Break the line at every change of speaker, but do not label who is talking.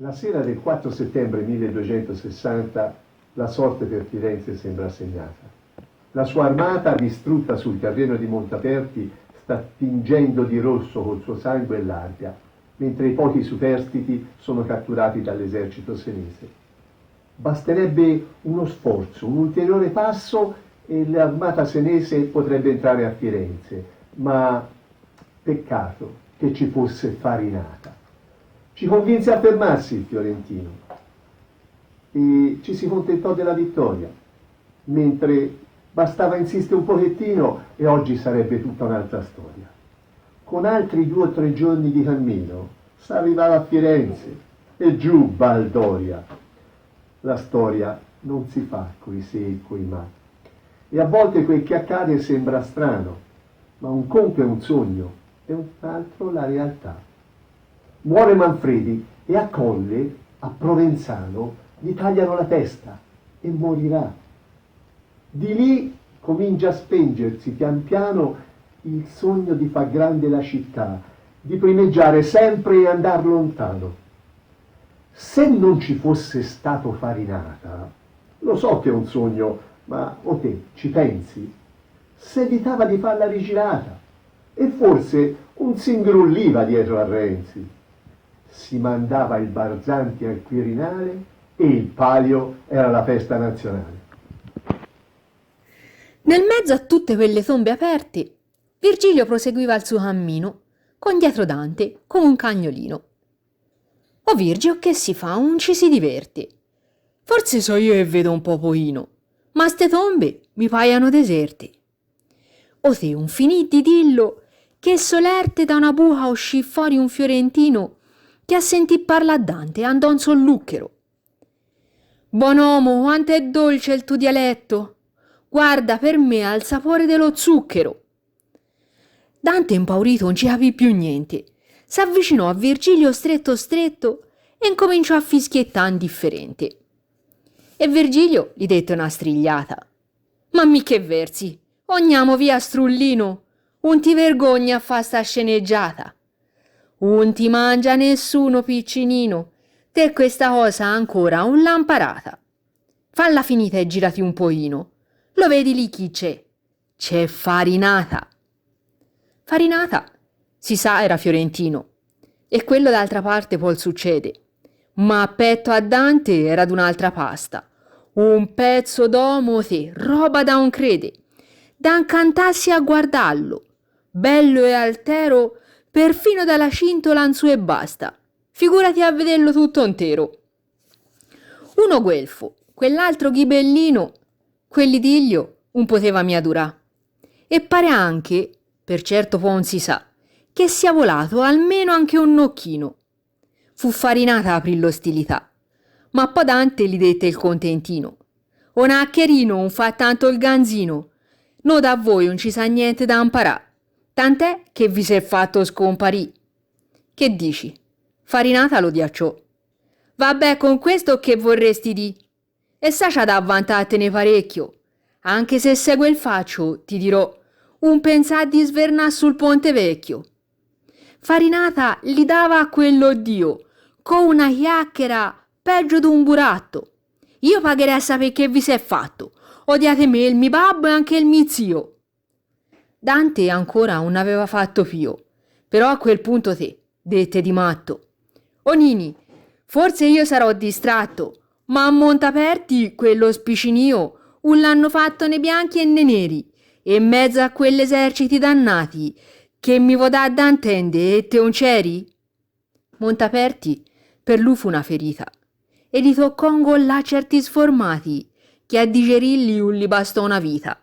La sera del 4 settembre 1260 la sorte per Firenze sembra segnata. La sua armata, distrutta sul terreno di Montaperti, sta tingendo di rosso col suo sangue l'Arpia, mentre i pochi superstiti sono catturati dall'esercito senese. Basterebbe uno sforzo, un ulteriore passo e l'armata senese potrebbe entrare a Firenze, ma peccato che ci fosse Farinata. Ci convinse a fermarsi il fiorentino e ci si contentò della vittoria, mentre bastava insistere un pochettino e oggi sarebbe tutta un'altra storia. Con altri 2 o 3 giorni di cammino si arrivava a Firenze e giù Baldoria. La storia non si fa coi se e coi ma, e a volte quel che accade sembra strano, ma un conto è un sogno e un altro la realtà. Muore Manfredi e a Colle, a Provenzano, gli tagliano la testa e morirà. Di lì comincia a spengersi pian piano il sogno di far grande la città, di primeggiare sempre e andar lontano. Se non ci fosse stato Farinata, lo so che è un sogno, ma o te ci pensi? Se evitava di farla rigirata e forse un s'ingrulliva dietro a Renzi. Si mandava il Barzanti al Quirinale e il Palio era la festa nazionale.
Nel mezzo a tutte quelle tombe aperte, Virgilio proseguiva il suo cammino, con dietro Dante, come un cagnolino. «O Virgio, che si fa? Un ci si diverte. Forse so io che vedo un popoino, ma ste tombe mi paiano deserte. O te, un finì di dillo, che solerte da una buca uscì fuori un fiorentino che a sentì parla a Dante andò in solluchero. Buon uomo, quanto è dolce il tuo dialetto! Guarda, per me ha il sapore dello zucchero!» Dante, impaurito, non ci capì più niente. S'avvicinò a Virgilio stretto stretto e incominciò a fischiettare indifferente. E Virgilio gli dette una strigliata. «Ma mi che versi! Ogniamo via strullino! Un ti vergogna a fa sta sceneggiata! Un ti mangia nessuno, piccinino! Te questa cosa ancora un lamparata! Falla finita e girati un poino! Lo vedi lì chi c'è? C'è Farinata!» Farinata, si sa, era fiorentino, e quello d'altra parte poi succede, ma a petto a Dante era d'un'altra pasta, un pezzo d'omo te, roba da un crede, da incantarsi a guardarlo, bello e altero, perfino dalla cintola in su e basta, figurati a vederlo tutto intero. Uno guelfo, quell'altro ghibellino, quell'idillio un poteva mia durà, e pare anche, per certo poi non si sa, che sia volato almeno anche un nocchino. Fu Farinata aprì l'ostilità, ma poi Dante gli dette il contentino. «Un accherino, un fa tanto il ganzino, no da voi non ci sa niente da imparà, tant'è che vi si è fatto scomparì. Che dici?» Farinata lo diacciò. «Vabbè, con questo che vorresti di? E sa c'ha da vantartene parecchio, anche se segue il faccio, ti dirò, un pensà di svernà sul Ponte Vecchio.» Farinata gli dava a quello Dio, con una chiacchiera peggio d'un buratto. «Io pagherei a sapere che vi si è fatto. Odiate me, il mio babbo e anche il mio zio.» Dante ancora non aveva fatto pio, però a quel punto te, dette di matto. «O Nini, forse io sarò distratto, ma a Montaperti quello spicinio un l'hanno fatto nei bianchi e nei neri, e in mezzo a quell'eserciti dannati, che mi vo da intende e te non c'eri?» Montaperti per lui fu una ferita, e gli toccò ingollà certi sformati, che a digerirli li bastò una vita.